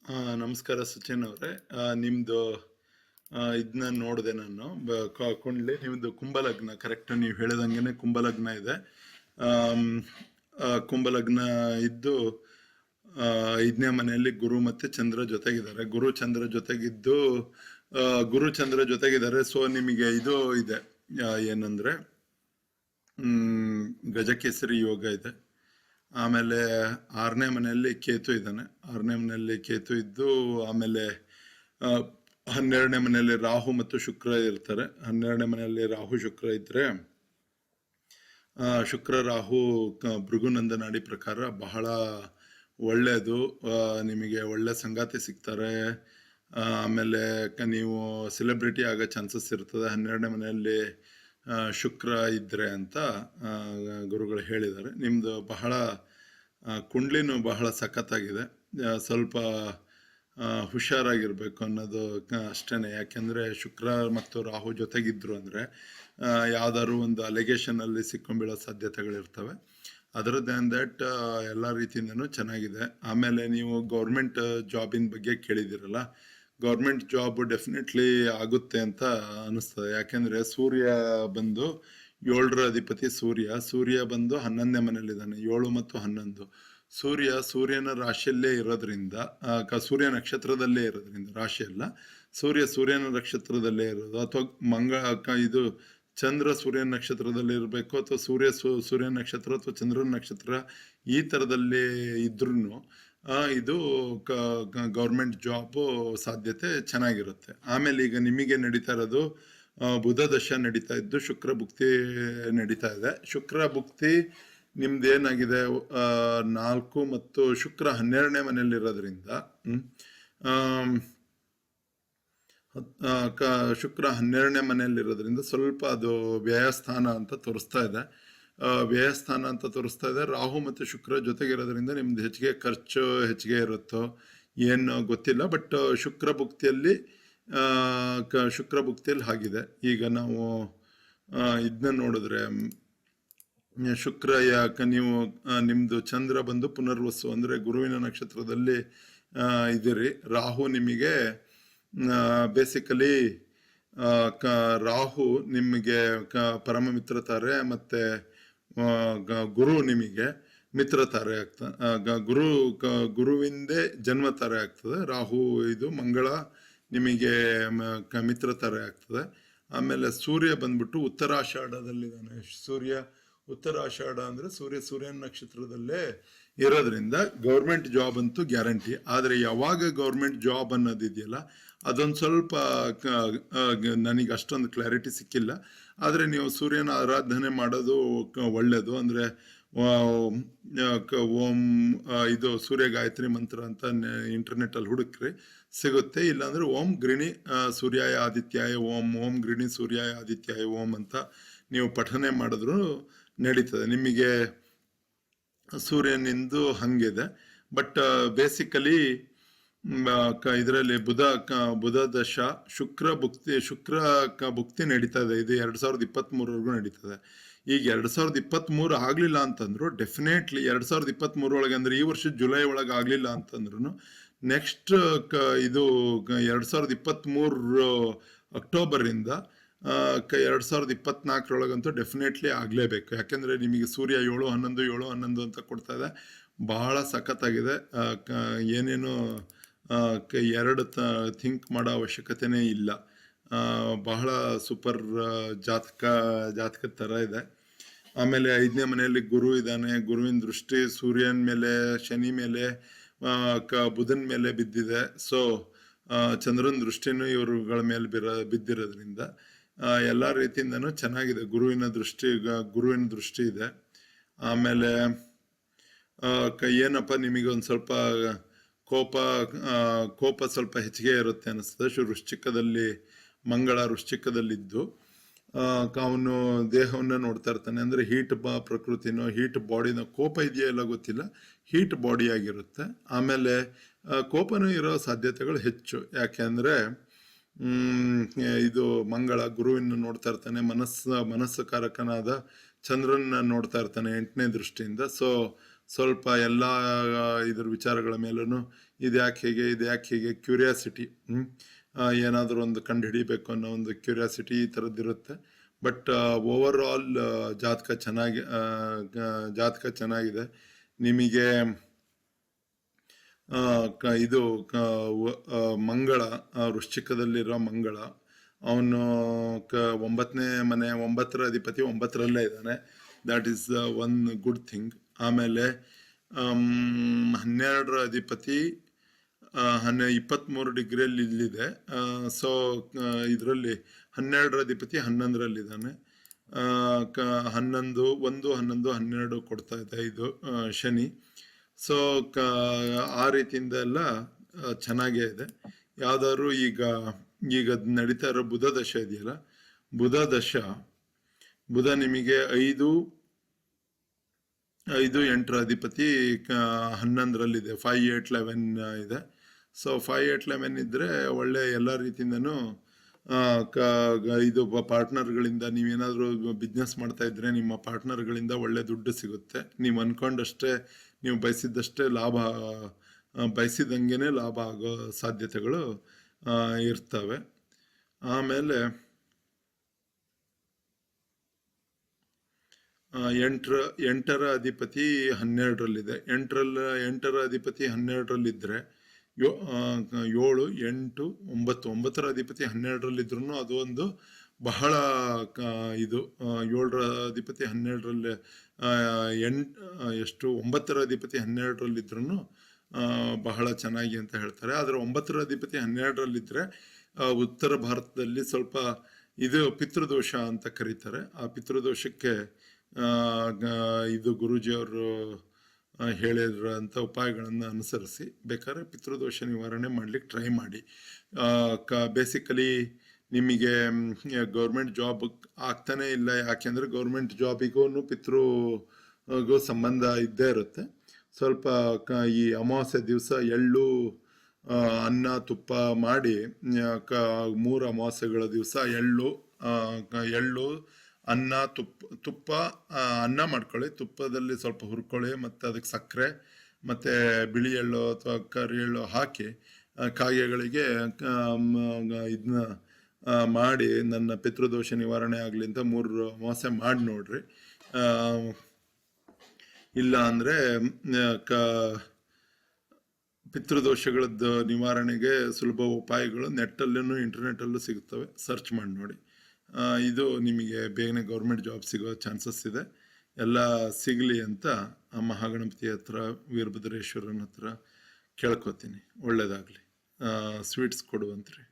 ನಮಸ್ಕಾರ ಸಚಿನ್ ಅವರೇ. ನಿಮ್ಮದು ಇದನ್ನ ನೋಡಿದೆ ನಾನು. ಕುಂಡ್ಲಿ ನಿಮ್ಮದು ಕುಂಭಲಗ್ನ ಕರೆಕ್ಟ್, ನೀವು ಹೇಳಿದಂಗೆ ಕುಂಭಲಗ್ನ ಇದೆ. ಆಮ್, ಕುಂಭಲಗ್ನ ಇದ್ದು 5ನೇ ಮನೆಯಲ್ಲಿ ಗುರು ಮತ್ತು ಚಂದ್ರ ಜೊತೆಗಿದ್ದಾರೆ. ಗುರು ಚಂದ್ರ ಜೊತೆಗಿದ್ದು ಗುರು ಚಂದ್ರ ಜೊತೆಗಿದ್ದಾರೆ. ಸೊ ನಿಮಗೆ ಇದು ಇದೆ, ಏನಂದ್ರೆ ಗಜಕೇಸರಿ ಯೋಗ ಇದೆ. ಆಮೇಲೆ 6ನೇ ಮನೆಯಲ್ಲಿ ಕೇತು ಇದ್ದಾನೆ. 6ನೇ ಮನೆಯಲ್ಲಿ ಕೇತು ಇದ್ದು, ಆಮೇಲೆ 12ನೇ ಮನೆಯಲ್ಲಿ ರಾಹು ಮತ್ತು ಶುಕ್ರ ಇರ್ತಾರೆ. 12ನೇ ಮನೆಯಲ್ಲಿ ರಾಹು ಶುಕ್ರ ಇದ್ರೆ, ಶುಕ್ರ ರಾಹು ಭೃಗುನಂದ ನಾಡಿ ಪ್ರಕಾರ ಬಹಳ ಒಳ್ಳೆಯದು. ನಿಮಗೆ ಒಳ್ಳೆ ಸಂಗಾತಿ ಸಿಗ್ತಾರೆ. ಆಮೇಲೆ ನೀವು ಸೆಲೆಬ್ರಿಟಿ ಆಗೋ ಚಾನ್ಸಸ್ ಇರ್ತದೆ 12ನೇ ಮನೆಯಲ್ಲಿ ಶುಕ್ರ ಇದ್ರೆ ಅಂತ ಗುರುಗಳು ಹೇಳಿದ್ದಾರೆ. ನಿಮ್ಮದು ಬಹಳ ಕುಂಡ್ಲಿನೂ ಬಹಳ ಸಖತ್ತಾಗಿದೆ. ಸ್ವಲ್ಪ ಹುಷಾರಾಗಿರ್ಬೇಕು ಅನ್ನೋದು ಅಷ್ಟೇ. ಯಾಕೆಂದರೆ ಶುಕ್ರ ಮತ್ತು ರಾಹು ಜೊತೆಗಿದ್ರು ಅಂದರೆ ಯಾವ್ದಾದ್ರು ಒಂದು ಅಲಿಗೇಷನಲ್ಲಿ ಸಿಕ್ಕೊಂಬೀಳೋ ಸಾಧ್ಯತೆಗಳಿರ್ತವೆ. ಅದರ್ ದ್ಯಾನ್ ದ್ಯಾಟ್ ಎಲ್ಲ ರೀತಿಯಿಂದನೂ ಚೆನ್ನಾಗಿದೆ. ಆಮೇಲೆ ನೀವು ಗೌರ್ಮೆಂಟ್ ಜಾಬಿನ ಬಗ್ಗೆ ಕೇಳಿದಿರಲ್ಲ, ಗೌರ್ಮೆಂಟ್ ಜಾಬ್ ಡೆಫಿನೆಟ್ಲಿ ಆಗುತ್ತೆ ಅಂತ ಅನಿಸ್ತದೆ. ಯಾಕೆಂದರೆ ಸೂರ್ಯ ಬಂದು 7ರ ಅಧಿಪತಿ ಸೂರ್ಯ ಬಂದು 11ನೇ ಮನೆಯಲ್ಲಿದ್ದಾನೆ. 7 ಮತ್ತು 11 ಸೂರ್ಯನ ರಾಶಿಯಲ್ಲೇ ಇರೋದ್ರಿಂದ, ಸೂರ್ಯ ನಕ್ಷತ್ರದಲ್ಲೇ ಇರೋದ್ರಿಂದ, ರಾಶಿಯಲ್ಲ, ಸೂರ್ಯನ ನಕ್ಷತ್ರದಲ್ಲೇ ಇರೋದು, ಅಥವಾ ಇದು ಚಂದ್ರ ಸೂರ್ಯನ ನಕ್ಷತ್ರದಲ್ಲಿ ಇರಬೇಕು, ಅಥವಾ ಸೂರ್ಯನ ನಕ್ಷತ್ರ ಅಥವಾ ಚಂದ್ರನ ನಕ್ಷತ್ರ ಈ ಥರದಲ್ಲಿ ಇದ್ರೂ ಇದು ಗೌರ್ಮೆಂಟ್ ಜಾಬ್ ಸಾಧ್ಯತೆ ಚೆನ್ನಾಗಿರುತ್ತೆ. ಆಮೇಲೆ ಈಗ ನಿಮಗೆ ನಡೀತಾ ಇರೋದು ಬುಧ ದಶ ನಡೀತಾ ಇದ್ದು, ಶುಕ್ರ ಭುಕ್ತಿ ನಡೀತಾ ಇದೆ. ಶುಕ್ರ ಭುಕ್ತಿ ನಿಮ್ದೇನಾಗಿದೆ, 4 ಮತ್ತು ಶುಕ್ರ 12ನೇ ಮನೆಯಲ್ಲಿರೋದ್ರಿಂದ, ಶುಕ್ರ 12ನೇ ಮನೆಯಲ್ಲಿರೋದ್ರಿಂದ ಸ್ವಲ್ಪ ಅದು ವ್ಯಯಸ್ಥಾನ ಅಂತ ತೋರಿಸ್ತಾ ಇದೆ. ರಾಹು ಮತ್ತು ಶುಕ್ರ ಜೊತೆಗಿರೋದ್ರಿಂದ ನಿಮ್ದು ಹೆಚ್ಚಿಗೆ ಖರ್ಚು ಹೆಚ್ಚಿಗೆ ಇರುತ್ತೋ ಏನು ಗೊತ್ತಿಲ್ಲ. ಬಟ್ ಶುಕ್ರ ಭುಕ್ತಿಯಲ್ಲಿ ಆಗಿದೆ. ಈಗ ನಾವು ಇದನ್ನ ನೋಡಿದ್ರೆ, ಶುಕ್ರ ನೀವು ನಿಮ್ಮದು ಚಂದ್ರ ಬಂದು ಪುನರ್ವಸು ಅಂದರೆ ಗುರುವಿನ ನಕ್ಷತ್ರದಲ್ಲಿ ಇದ್ದೀರಿ. ರಾಹು ನಿಮಗೆ ಬೇಸಿಕಲಿ ರಾಹು ನಿಮಗೆ ಪರಮ ಮಿತ್ರ ತಾರೆ, ಮತ್ತು ಗುರು ನಿಮಗೆ ಮಿತ್ರ ತಾರೆ ಗುರುವಿಂದೇ ಜನ್ಮ ತಾರೆ ಆಗ್ತದೆ. ರಾಹು ಇದು ಮಂಗಳ ನಿಮಗೆ ಮಿತ್ರ ತಾರೆ ಆಗ್ತದೆ. ಆಮೇಲೆ ಸೂರ್ಯ ಬಂದ್ಬಿಟ್ಟು ಉತ್ತರಾಷಾಢದಲ್ಲಿದ್ದಾನೆ. ಉತ್ತರಾಷಾಢ ಅಂದರೆ ಸೂರ್ಯನ ನಕ್ಷತ್ರದಲ್ಲೇ ಇರೋದ್ರಿಂದ ಗೌರ್ಮೆಂಟ್ ಜಾಬ್ ಅಂತೂ ಗ್ಯಾರಂಟಿ. ಆದರೆ ಯಾವಾಗ ಗೌರ್ಮೆಂಟ್ ಜಾಬ್ ಅನ್ನೋದಿದೆಯಲ್ಲ, ಅದೊಂದು ಸ್ವಲ್ಪ ನನಗೆ ಅಷ್ಟೊಂದು ಕ್ಲಾರಿಟಿ ಸಿಕ್ಕಿಲ್ಲ. ಆದರೆ ನೀವು ಸೂರ್ಯನ ಆರಾಧನೆ ಮಾಡೋದು ಒಳ್ಳೆಯದು. ಅಂದರೆ ಓಂ ಇದು ಸೂರ್ಯ ಗಾಯತ್ರಿ ಮಂತ್ರ ಅಂತ ಇಂಟರ್ನೆಟ್ಟಲ್ಲಿ ಹುಡುಕ್ರಿ, ಸಿಗುತ್ತೆ. ಇಲ್ಲಾಂದರೆ ಓಂ ಗೃಣಿ ಸೂರ್ಯಾಯ ಆದಿತ್ಯಾಯ ಓಂ, ಓಂ ಗೃಣಿ ಸೂರ್ಯಾಯ ಆದಿತ್ಯಾಯ ಓಂ ಅಂತ ನೀವು ಪಠನೆ ಮಾಡಿದ್ರು ನಡೀತದೆ. ನಿಮಗೆ ಸೂರ್ಯನಿಂದು ಹಂಗಿದೆ. ಬಟ್ ಬೇಸಿಕಲಿ ಇದರಲ್ಲಿ ಬುಧ ದಶ ಶುಕ್ರ ಭುಕ್ತಿ ನಡೀತಾ ಇದೆ. ಇದು 2023ವರೆಗೂ ನಡೀತದೆ. ಈಗ 2023 ಆಗಲಿಲ್ಲ ಅಂತಂದ್ರು ಡೆಫಿನೆಟ್ಲಿ 2023 ಒಳಗೆ, ಅಂದರೆ ಈ ವರ್ಷ ಜುಲೈ ಒಳಗೆ ಆಗಲಿಲ್ಲ ಅಂತಂದ್ರು ನೆಕ್ಸ್ಟ್ ಇದು 2023 ಅಕ್ಟೋಬರಿಂದ 2024ರೊಳಗಂತೂ ಡೆಫಿನೆಟ್ಲಿ ಆಗಲೇಬೇಕು. ಯಾಕೆಂದರೆ ನಿಮಗೆ ಸೂರ್ಯ 7-11 ಅಂತ ಕೊಡ್ತಾ ಇದೆ. ಬಹಳ ಸಖತ್ತಾಗಿದೆ. ಏನೇನು ಎರಡು ಥಿಂಕ್ ಮಾಡೋ ಅವಶ್ಯಕತೆನೇ ಇಲ್ಲ. ಬಹಳ ಸೂಪರ್ ಜಾತಕದ ಥರ ಇದೆ. ಆಮೇಲೆ 5ನೇ ಮನೆಯಲ್ಲಿ ಗುರು ಇದ್ದಾನೆ. ಗುರುವಿನ ದೃಷ್ಟಿ ಸೂರ್ಯನ ಮೇಲೆ, ಶನಿ ಮೇಲೆ, ಬುಧನ ಮೇಲೆ ಬಿದ್ದಿದೆ. ಸೊ ಚಂದ್ರನ ದೃಷ್ಟಿನೂ ಇವರುಗಳ ಮೇಲೆ ಬಿದ್ದಿರೋದ್ರಿಂದ ಎಲ್ಲ ರೀತಿಯಿಂದನೂ ಚೆನ್ನಾಗಿದೆ. ಗುರುವಿನ ದೃಷ್ಟಿ ಇದೆ. ಆಮೇಲೆ ಏನಪ್ಪ, ನಿಮಗೆ ಒಂದು ಸ್ವಲ್ಪ ಕೋಪ ಸ್ವಲ್ಪ ಹೆಚ್ಚಿಗೆ ಇರುತ್ತೆ ಅನಿಸ್ತದೆ. ಮಂಗಳ ವೃಶ್ಚಿಕದಲ್ಲಿದ್ದು ಅವನು ದೇಹವನ್ನು ನೋಡ್ತಾ ಇರ್ತಾನೆ. ಅಂದರೆ ಪ್ರಕೃತಿನೋ ಹೀಟ್ ಬಾಡಿನೋ, ಕೋಪ ಇದೆಯೋ ಇಲ್ಲ ಗೊತ್ತಿಲ್ಲ, ಹೀಟ್ ಬಾಡಿ ಆಗಿರುತ್ತೆ. ಆಮೇಲೆ ಕೋಪನೂ ಇರೋ ಸಾಧ್ಯತೆಗಳು ಹೆಚ್ಚು. ಯಾಕೆಂದರೆ ಇದು ಮಂಗಳ ಗುರುವಿನ ನೋಡ್ತಾ ಇರ್ತಾನೆ, ಮನಸ್ಸು ಕಾರಕನಾದ ಚಂದ್ರನ ನೋಡ್ತಾ ಇರ್ತಾನೆ 8ನೇ ದೃಷ್ಟಿಯಿಂದ. ಸೊ ಸ್ವಲ್ಪ ಎಲ್ಲ ಇದ್ರ ವಿಚಾರಗಳ ಮೇಲೂ ಇದು ಯಾಕೆ ಹೀಗೆ ಕ್ಯೂರಿಯಾಸಿಟಿ, ಏನಾದರೂ ಒಂದು ಕಂಡು ಹಿಡಿಬೇಕು ಅನ್ನೋ ಒಂದು ಕ್ಯೂರಿಯಾಸಿಟಿ ಈ ಥರದ್ದಿರುತ್ತೆ. ಬಟ್ ಓವರ್ ಆಲ್ ಜಾತಕ ಚೆನ್ನಾಗಿದೆ. ನಿಮಗೆ ಇದು ಮಂಗಳ, ವೃಶ್ಚಿಕದಲ್ಲಿರೋ ಮಂಗಳ, ಅವನು 9ನೇ ಮನೆ 9ರ ಅಧಿಪತಿ 9ರಲ್ಲೇ ಇದ್ದಾನೆ. That is one good thing. ಆಮೇಲೆ 12ರ ಅಧಿಪತಿ 23 ಡಿಗ್ರಿಯಲ್ಲಿ ಇಲ್ಲಿದೆ. ಸೊ ಇದರಲ್ಲಿ 12ರ ಅಧಿಪತಿ 11ರಲ್ಲಿದ್ದಾನೆ. 11 12 ಕೊಡ್ತಾ ಇದೆ ಇದು ಶನಿ. ಸೊ ಆ ರೀತಿಯಿಂದ ಎಲ್ಲ ಚೆನ್ನಾಗೇ ಇದೆ. ಯಾವ್ದಾದ್ರು ಈಗ ನಡೀತಾ ಇರೋ ಬುಧ ದಶೆ ಇದೆಯಲ್ಲ, ಬುಧ ನಿಮಗೆ 5 8ರ ಅಧಿಪತಿ 11ರಲ್ಲಿದೆ. 5 8 11 ಇದೆ. ಸೊ 5 8 11 ಇದ್ರೆ ಒಳ್ಳೆ ಎಲ್ಲ ರೀತಿಯಿಂದನೂ ಇದು ಪಾರ್ಟ್ನರ್ಗಳಿಂದ, ನೀವೇನಾದರೂ ಬಿಸ್ನೆಸ್ ಮಾಡ್ತಾ ಇದ್ರೆ ನಿಮ್ಮ ಪಾರ್ಟ್ನರ್ಗಳಿಂದ ಒಳ್ಳೆ ದುಡ್ಡು ಸಿಗುತ್ತೆ. ನೀವು ಅನ್ಕೊಂಡಷ್ಟೇ, ನೀವು ಬಯಸಿದ್ದಷ್ಟೇ ಬಯಸಿದಂಗೆ ಲಾಭ ಆಗೋ ಸಾಧ್ಯತೆಗಳು ಇರ್ತವೆ. ಆಮೇಲೆ 8ರ ಅಧಿಪತಿ 12ರಲ್ಲಿದೆ. 8ರ ಅಧಿಪತಿ 12ರಲ್ಲಿದ್ದರೆ 7 8 9 9ರ ಅಧಿಪತಿ 12ರಲ್ಲಿದ್ರು ಅದು ಒಂದು ಬಹಳ ಇದು. 7ರ ಅಧಿಪತಿ 12ರಲ್ಲಿ 9ರ ಅಧಿಪತಿ 12ರಲ್ಲಿದ್ರು ಬಹಳ ಚೆನ್ನಾಗಿ ಅಂತ ಹೇಳ್ತಾರೆ. ಆದರೆ 9ರ ಅಧಿಪತಿ 12ರಲ್ಲಿದ್ದರೆ ಉತ್ತರ ಭಾರತದಲ್ಲಿ ಸ್ವಲ್ಪ ಇದು ಪಿತೃದೋಷ ಅಂತ ಕರೀತಾರೆ. ಆ ಪಿತೃದೋಷಕ್ಕೆ ಇದು ಗುರೂಜಿಯವರು ಹೇಳಿರೋಂಥ ಉಪಾಯಗಳನ್ನು ಅನುಸರಿಸಿ ಬೇಕಾದ್ರೆ ಪಿತೃದೋಷ ನಿವಾರಣೆ ಮಾಡ್ಲಿಕ್ಕೆ ಟ್ರೈ ಮಾಡಿ. ಬೇಸಿಕಲಿ ನಿಮಗೆ ಗೌರ್ಮೆಂಟ್ ಜಾಬ್ ಆಗ್ತಾನೆ ಇಲ್ಲ. ಯಾಕೆಂದರೆ ಗೌರ್ಮೆಂಟ್ ಜಾಬಿಗೂ ಪಿತೃಗೂ ಸಂಬಂಧ ಇದ್ದೇ ಇರುತ್ತೆ. ಸ್ವಲ್ಪ ಈ ಅಮಾವಾಸ್ಯೆ ದಿವಸ ಎಳ್ಳು ಅನ್ನ ತುಪ್ಪ ಮಾಡಿ 3 ಅಮಾವಾಸ್ಯೆಗಳ ದಿವಸ ಎಳ್ಳು ಅನ್ನ ತುಪ್ಪ ಅನ್ನ ಮಾಡ್ಕೊಳ್ಳಿ, ತುಪ್ಪದಲ್ಲಿ ಸ್ವಲ್ಪ ಹುರ್ಕೊಳ್ಳಿ, ಮತ್ತು ಅದಕ್ಕೆ ಸಕ್ಕರೆ ಮತ್ತು ಬಿಳಿ ಎಳ್ಳು ಅಥವಾ ಕರಿ ಎಳ್ಳು ಹಾಕಿ ಕಾಗೆಗಳಿಗೆ ಇದನ್ನ ಮಾಡಿ ನನ್ನ ಪಿತೃದೋಷ ನಿವಾರಣೆ ಆಗಲಿ ಅಂತ 3 ಅಮಾವಾಸ್ಯೆ ಮಾಡಿ ನೋಡ್ರಿ. ಇಲ್ಲ ಅಂದರೆ ಪಿತೃದೋಷಗಳದ್ದು ನಿವಾರಣೆಗೆ ಸುಲಭ ಉಪಾಯಗಳು ನೆಟ್ಟಲ್ಲೂ ಇಂಟರ್ನೆಟ್ಟಲ್ಲೂ ಸಿಗುತ್ತವೆ, ಸರ್ಚ್ ಮಾಡಿ ನೋಡಿ. ಇದು ನಿಮಗೆ ಬೇಗನೆ ಗೌರ್ಮೆಂಟ್ ಜಾಬ್ ಸಿಗೋ ಚಾನ್ಸಸ್ ಇದೆ. ಎಲ್ಲ ಸಿಗಲಿ ಅಂತ ಆ ಮಹಾಗಣಪತಿ ಹತ್ರ, ವೀರಭದ್ರೇಶ್ವರನ ಹತ್ರ ಕೇಳ್ಕೊತೀನಿ. ಒಳ್ಳೇದಾಗಲಿ. ಸ್ವೀಟ್ಸ್ ಕೊಡುವಂತ್ರಿ.